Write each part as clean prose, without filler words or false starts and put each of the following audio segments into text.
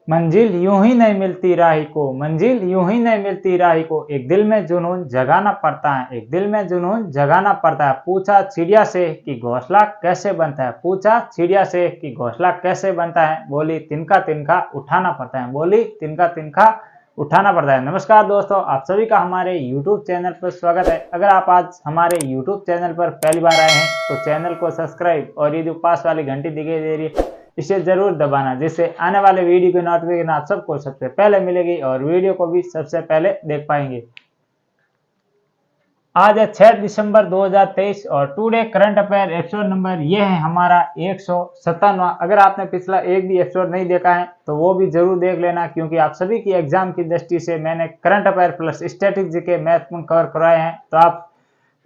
मंजिल यूं ही नहीं मिलती राही को, मंजिल यूं ही नहीं मिलती राही को, एक दिल में जुनून जगाना पड़ता है, एक दिल में जुनून जगाना पड़ता है। पूछा चिड़िया से कि घोंसला कैसे बनता है, पूछा चिड़िया से कि घोंसला कैसे बनता है, बोली तिनका तिनका उठाना पड़ता है, बोली तिनका तिनका उठाना पड़ता है। नमस्कार दोस्तों, आप सभी का हमारे YouTube चैनल पर स्वागत है। अगर आप आज हमारे YouTube चैनल पर पहली बार आए हैं तो चैनल को सब्सक्राइब और ये जो पास वाली घंटी दिखाई दे रही है इसे जरूर दबाना, जिससे आने वाले वीडियो की नोटिफिकेशन आप सबको सबसे पहले मिलेगी और वीडियो को भी सबसे पहले देख पाएंगे। आज है 6 दिसंबर 2023 और today current affair episode number ये है हमारा 157वां। अगर आपने पिछला एक भी एपिसोड नहीं देखा है तो वो भी जरूर देख लेना, क्योंकि आप सभी की एग्जाम की दृष्टि से मैंने current affair plus statistics GK महत्वपूर्ण कवर करवाए हैं। तो आप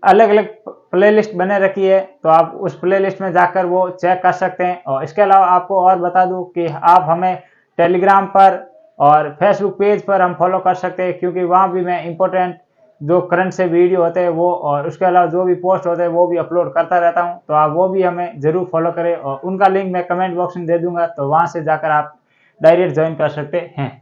अलग अलग प्लेलिस्ट बने रखी है, तो आप उस प्लेलिस्ट में जाकर वो चेक कर सकते हैं। और इसके अलावा आपको और बता दूं कि आप हमें टेलीग्राम पर और फेसबुक पेज पर हम फॉलो कर सकते हैं, क्योंकि वहाँ भी मैं इंपॉर्टेंट जो करंट से वीडियो होते हैं वो और उसके अलावा जो भी पोस्ट होते हैं वो भी अपलोड करता रहता हूँ। तो आप वो भी हमें जरूर फॉलो करें और उनका लिंक मैं कमेंट बॉक्स में दे दूंगा, तो वहाँ से जाकर आप डायरेक्ट ज्वाइन कर सकते हैं।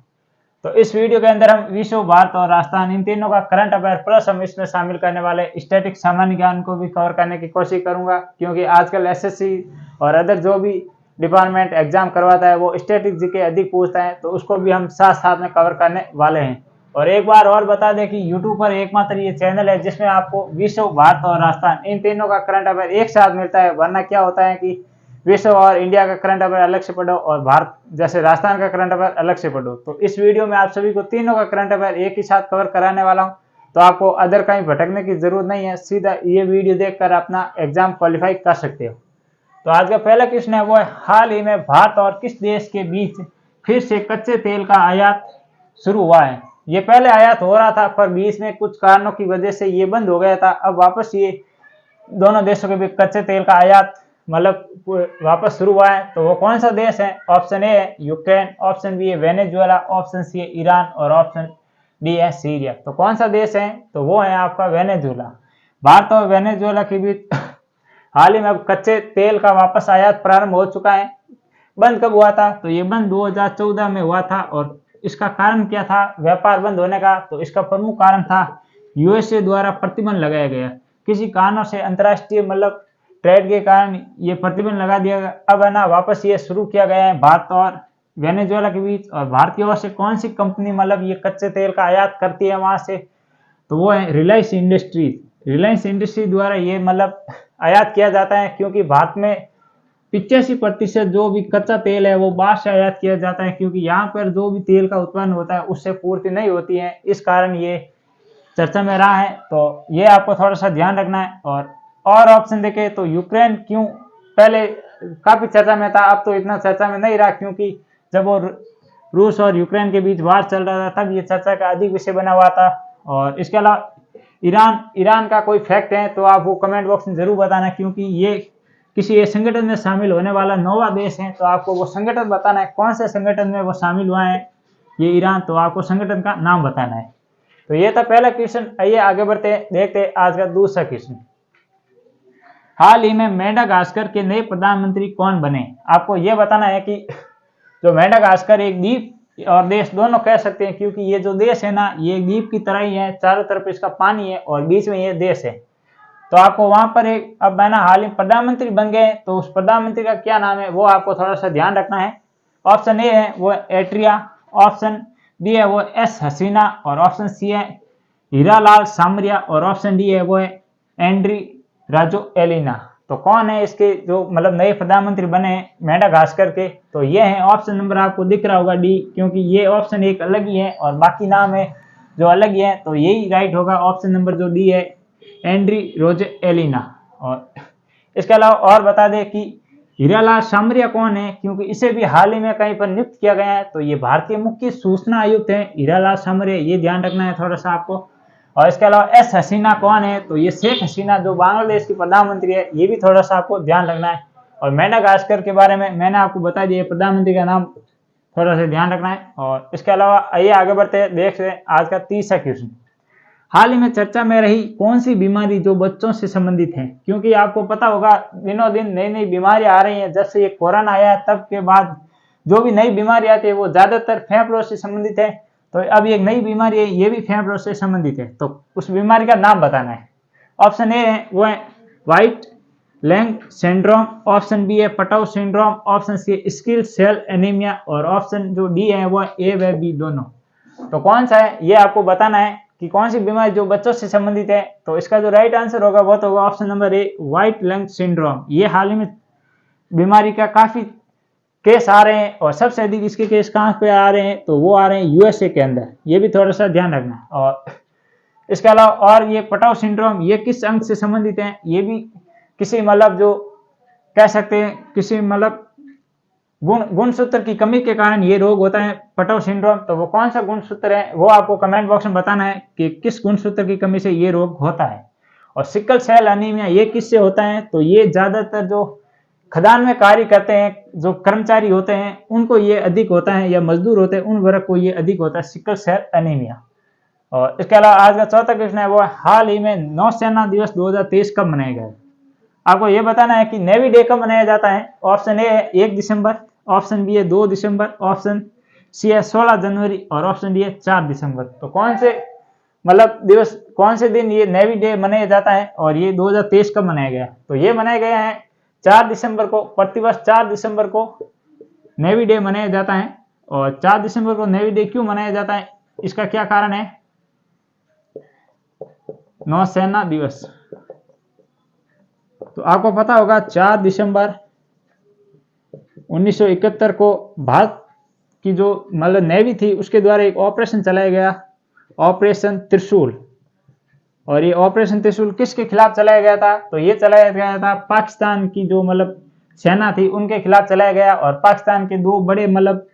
तो इस वीडियो के अंदर हम विश्व, भारत और राजस्थान इन तीनों का करंट अफेयर प्लस हम इसमें शामिल करने वाले स्टैटिक सामान्य ज्ञान को भी कवर करने की कोशिश करूंगा, क्योंकि आजकल एसएससी और अदर जो भी डिपार्टमेंट एग्जाम करवाता है वो स्टैटिक जीके अधिक पूछता है, तो उसको भी हम साथ साथ में कवर करने वाले हैं। और एक बार और बता दें कि यूट्यूब पर एकमात्र ये चैनल है जिसमें आपको विश्व, भारत और राजस्थान इन तीनों का करंट अफेयर एक साथ मिलता है। वरना क्या होता है कि विश्व और इंडिया का करंट अफेयर अलग से पढ़ो और भारत जैसे राजस्थान का करंट अफेयर अलग से पढ़ो। तो इस वीडियो में आप सभी को तीनों का करंट अफेयर एक ही साथ कवर कराने वाला हूं, तो आपको अदर कहीं भटकने की जरूरत नहीं है, सीधा ये वीडियो देखकर अपना एग्जाम क्वालिफाई कर सकते हो। तो आज का पहला क्वेश्चन है वो है, हाल ही में भारत और किस देश के बीच फिर से कच्चे तेल का आयात शुरू हुआ है। ये पहले आयात हो रहा था पर बीच में कुछ कारणों की वजह से ये बंद हो गया था। अब वापस ये दोनों देशों के बीच कच्चे तेल का आयात मतलब वापस शुरू हुआ है। तो वो कौन सा देश है? ऑप्शन ए है यूक्रेन, ऑप्शन बी है वेनेजुएला, ऑप्शन सी है ईरान और ऑप्शन डी है सीरिया। तो कौन सा देश है? तो वो है आपका वेनेजुएला। भारत और वेनेजुएला के बीच हाल ही में अब कच्चे तेल का वापस आयात प्रारंभ हो चुका है। बंद कब हुआ था? तो ये बंद 2014 में हुआ था। और इसका कारण क्या था व्यापार बंद होने का? तो इसका प्रमुख कारण था यूएसए द्वारा प्रतिबंध लगाया गया। किसी कारणों से अंतर्राष्ट्रीय मतलब ट्रेड के कारण ये प्रतिबंध लगा दिया गया। अब है ना वापस ये शुरू किया गया है भारत और वेनेजुएला के बीच। और भारत की ओर से कौन सी कंपनी मतलब ये कच्चे तेल का आयात करती है वहां से? तो वो है रिलायंस इंडस्ट्रीज। रिलायंस इंडस्ट्री द्वारा ये मतलब आयात किया जाता है, क्योंकि भारत में 85% जो भी कच्चा तेल है वो बाहर से आयात किया जाता है, क्योंकि यहाँ पर जो भी तेल का उत्पन्न होता है उससे पूर्ति नहीं होती है। इस कारण ये चर्चा में रहा है, तो ये आपको थोड़ा सा ध्यान रखना है। और ऑप्शन देखे तो यूक्रेन क्यों पहले काफी चर्चा में था, अब तो इतना चर्चा में नहीं रहा, क्योंकि जब वो रूस और यूक्रेन के बीच वार चल रहा था तब ये चर्चा का अधिक विषय बना हुआ था। और इसके अलावा ईरान का कोई फैक्ट है तो आप वो कमेंट बॉक्स में जरूर बताना, क्योंकि ये किसी एक संगठन में शामिल होने वाला नौवां देश है। तो आपको वो संगठन बताना है, कौन से संगठन में वो शामिल हुआ है ये ईरान, तो आपको संगठन का नाम बताना है। तो ये था पहला क्वेश्चन। आइए आगे बढ़ते देखते आज का दूसरा क्वेश्चन। हाल ही में मेडागास्कर के नए प्रधानमंत्री कौन बने? आपको यह बताना है कि जो मेडागास्कर एक द्वीप और देश दोनों कह सकते हैं, क्योंकि ये जो देश है ना ये एक द्वीप की तरह ही है, चारों तरफ इसका पानी है और बीच में ये देश है। तो आपको वहां पर एक अब है ना हाल ही प्रधानमंत्री बन गए, तो उस प्रधानमंत्री का क्या नाम है वो आपको थोड़ा सा ध्यान रखना है। ऑप्शन ए है वो एट्रिया, ऑप्शन बी है वो एस हसीना और ऑप्शन सी है हीरालाल सामरिया और ऑप्शन डी है वो है एंड्री राजोएलिना। तो कौन है इसके जो मतलब नए प्रधानमंत्री बने हैं मेडागास्कर के? तो ये है ऑप्शन नंबर आपको दिख रहा होगा डी, क्योंकि ये ऑप्शन एक अलग ही है और बाकी नाम है जो अलग ही है, तो यही राइट होगा ऑप्शन नंबर जो डी है एंड्री रोजेलिना। और इसके अलावा और बता दें कि हीरालाल सामरिया कौन है, क्योंकि इसे भी हाल ही में कहीं पर नियुक्त किया गया है। तो ये भारतीय मुख्य सूचना आयुक्त है हीरालाल सामरिया, ये ध्यान रखना है थोड़ा सा आपको। और इसके अलावा एस हसीना कौन है? तो ये शेख हसीना जो बांग्लादेश की प्रधानमंत्री है, ये भी थोड़ा सा आपको ध्यान रखना है। और मेडागास्कर के बारे में मैंने आपको बता दिया, प्रधानमंत्री का नाम थोड़ा सा ध्यान रखना है। और इसके अलावा आइए आगे बढ़ते हैं, देखते हैं आज का तीसरा क्वेश्चन। हाल ही में चर्चा में रही कौन सी बीमारी जो बच्चों से संबंधित है? क्योंकि आपको पता होगा दिनों दिन नई नई बीमारियां आ रही हैं। जब से ये कोरोना आया तब के बाद जो भी नई बीमारी आती है वो ज्यादातर फेफड़ों से संबंधित है। तो अब एक नई बीमारी है, ये भी फेफड़ों से संबंधित है, तो उस बीमारी का नाम बताना है। ऑप्शन ए है वो है व्हाइट लैंग सिंड्रोम, ऑप्शन बी है Patau syndrome, option C sickle cell anaemia और ऑप्शन जो डी है वो ए व बी दोनों। तो कौन सा है ये आपको बताना है कि कौन सी बीमारी जो बच्चों से संबंधित है। तो इसका जो राइट आंसर होगा वो तो होगा option number a white lung syndrome. ये हाल ही में बीमारी का काफी केस आ रहे हैं और सबसे अधिक इसके केस कहाँ पे आ रहे हैं, तो वो आ रहे हैं यूएसए के अंदर। ये भी थोड़ा सा ध्यान रखना। और इसके अलावा और ये पटाउ सिंड्रोम ये किस अंग से संबंधित है, ये भी किसी मतलब जो कह सकते हैं किसी मतलब गुणसूत्र की कमी के कारण ये रोग होता है पटाउ सिंड्रोम। तो वो कौन सा गुणसूत्र है वो आपको कमेंट बॉक्स में बताना है कि किस गुणसूत्र की कमी से ये रोग होता है। और सिकल सेल एनीमिया ये किससे होता है, तो ये ज्यादातर जो खदान में कार्य करते हैं जो कर्मचारी होते हैं उनको ये अधिक होता है, या मजदूर होते हैं उन वर्ग को ये अधिक होता है सिकल सेल एनीमिया। और इसके अलावा आज का चौथा क्वेश्चन है वो हाल ही में नौसेना दिवस 2023 कब मनाया गया। आपको ये बताना है कि नेवी डे कब मनाया जाता है। ऑप्शन ए है 1 दिसंबर, ऑप्शन बी है 2 दिसंबर, ऑप्शन सी है 16 जनवरी और ऑप्शन डी है 4 दिसंबर। तो कौन से मतलब दिवस कौन से दिन ये नेवी डे मनाया जाता है और ये 2023 कब मनाया गया। तो ये मनाया गया है 4 दिसंबर को, प्रतिवर्ष 4 दिसंबर को नेवी डे मनाया जाता है। और 4 दिसंबर को नेवी डे क्यों मनाया जाता है, इसका क्या कारण है। नौसेना दिवस, तो आपको पता होगा 4 दिसंबर 1971 को भारत की जो मतलब नेवी थी उसके द्वारा एक ऑपरेशन चलाया गया, ऑपरेशन त्रिशूल। और ये ऑपरेशन त्रिशूल किसके खिलाफ चलाया गया था, तो ये चलाया गया था पाकिस्तान की जो मतलब सेना थी उनके खिलाफ चलाया गया। और पाकिस्तान के 2 बड़े मतलब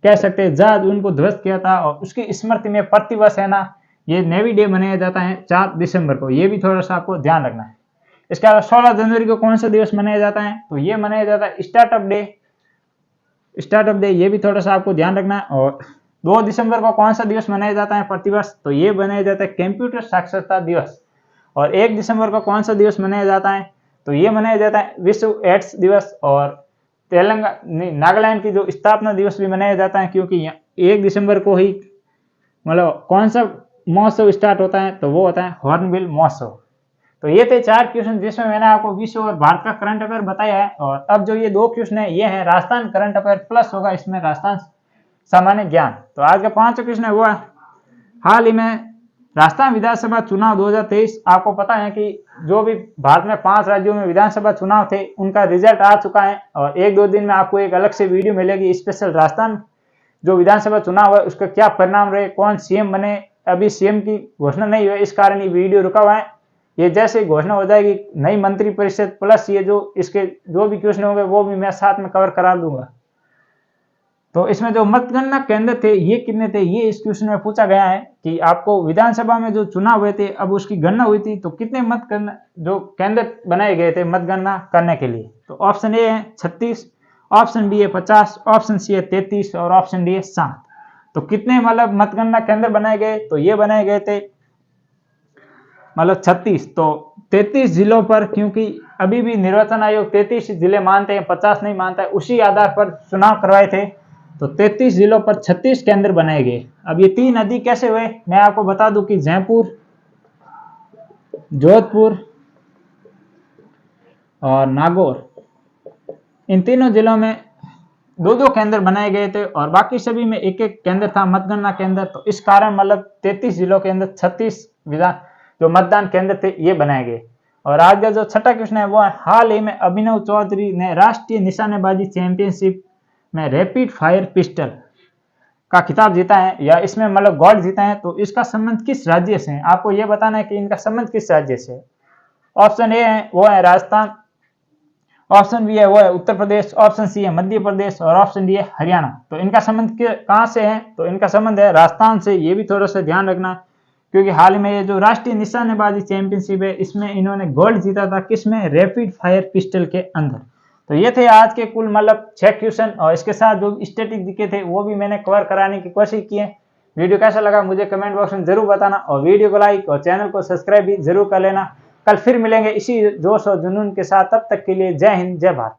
कह सकते हैं जहाज उनको ध्वस्त किया था। और उसकी स्मृति में प्रतिवर्ष है ना ये नेवी डे मनाया जाता है 4 दिसंबर को। ये भी थोड़ा सा आपको ध्यान रखना है। इसके अलावा 16 जनवरी को कौन सा दिवस मनाया जाता है, तो ये मनाया जाता है स्टार्टअप डे। स्टार्टअप डे ये भी थोड़ा सा आपको ध्यान रखना है। और 2 दिसंबर को कौन सा दिवस मनाया जाता है प्रतिवर्ष, तो ये मनाया जाता है कंप्यूटर साक्षरता दिवस। और 1 दिसंबर को कौन सा दिवस मनाया जाता है, तो ये मनाया जाता है विश्व एड्स दिवस। और नागालैंड की जो स्थापना दिवस भी मनाया जाता है, क्योंकि 1 दिसंबर को ही मतलब कौन सा महोत्सव स्टार्ट होता है, तो वो होता है हॉर्नबिल महोत्सव। तो ये थे 4 क्वेश्चन जिसमें मैंने आपको विश्व और भारत का करंट अफेयर बताया है। और अब जो ये 2 क्वेश्चन है ये है राजस्थान करंट अफेयर प्लस होगा इसमें राजस्थान सामान्य ज्ञान। तो आज का 5वां क्वेश्चन है वो है हाल ही में राजस्थान विधानसभा चुनाव 2023। आपको पता है कि जो भी भारत में 5 राज्यों में विधानसभा चुनाव थे उनका रिजल्ट आ चुका है। और 1-2 दिन में आपको एक अलग से वीडियो मिलेगी स्पेशल राजस्थान जो विधानसभा चुनाव है उसका क्या परिणाम रहे, कौन सीएम बने। अभी सीएम की घोषणा नहीं हुई, इस कारण ये वीडियो रुका हुआ है। ये जैसे घोषणा हो जाएगी नई मंत्री परिषद प्लस ये जो इसके जो भी क्वेश्चन होंगे वो भी मैं साथ में कवर करा दूंगा। तो इसमें जो मतगणना केंद्र थे ये कितने थे, ये इस क्वेश्चन में पूछा गया है कि आपको विधानसभा में जो चुनाव हुए थे अब उसकी गणना हुई थी तो कितने मतगणना जो केंद्र बनाए गए थे मतगणना करने के लिए। तो ऑप्शन ए है 36, ऑप्शन बी है 50, ऑप्शन सी है 33 और ऑप्शन डी है 7। तो कितने मतलब मतगणना केंद्र बनाए गए, तो ये बनाए गए थे मतलब 36। तो 33 जिलों पर, क्योंकि अभी भी निर्वाचन आयोग 33 जिले मानते हैं 50 नहीं मानता है, उसी आधार पर चुनाव करवाए थे। तो 33 जिलों पर 36 केंद्र बनाए गए। अब ये 3 नदी कैसे हुए मैं आपको बता दूं कि जयपुर, जोधपुर और नागौर इन तीनों जिलों में 2-2 केंद्र बनाए गए थे और बाकी सभी में 1-1 केंद्र था मतगणना केंद्र। तो इस कारण मतलब 33 जिलों के अंदर 36 विधान जो मतदान केंद्र थे ये बनाए गए। और आज का जो 6वां क्वेश्चन है वो है हाल ही में अभिनव चौधरी ने राष्ट्रीय निशानेबाजी चैंपियनशिप में रैपिड फायर पिस्टल का खिताब जीता है या इसमें मतलब गोल्ड जीता है। तो इसका संबंध किस राज्य से है, आपको यह बताना है कि इनका संबंध किस राज्य से है। ऑप्शन ए है वो है राजस्थान, ऑप्शन बी है वो है उत्तर प्रदेश, ऑप्शन सी है मध्य प्रदेश और ऑप्शन डी है हरियाणा। तो इनका संबंध कहाँ से है, तो इनका संबंध है राजस्थान से। ये भी थोड़ा सा ध्यान रखना क्योंकि हाल में ये जो राष्ट्रीय निशानेबाजी चैंपियनशिप है इसमें इन्होंने गोल्ड जीता था, किसमें, रैपिड फायर पिस्टल के अंदर। तो ये थे आज के कुल मतलब 6 क्वेश्चन और इसके साथ जो स्टैटिक दिखे थे वो भी मैंने कवर कराने की कोशिश की है। वीडियो कैसा लगा मुझे कमेंट बॉक्स में जरूर बताना और वीडियो को लाइक और चैनल को सब्सक्राइब भी जरूर कर लेना। कल फिर मिलेंगे इसी जोश और जुनून के साथ, तब तक के लिए जय हिंद जय भारत।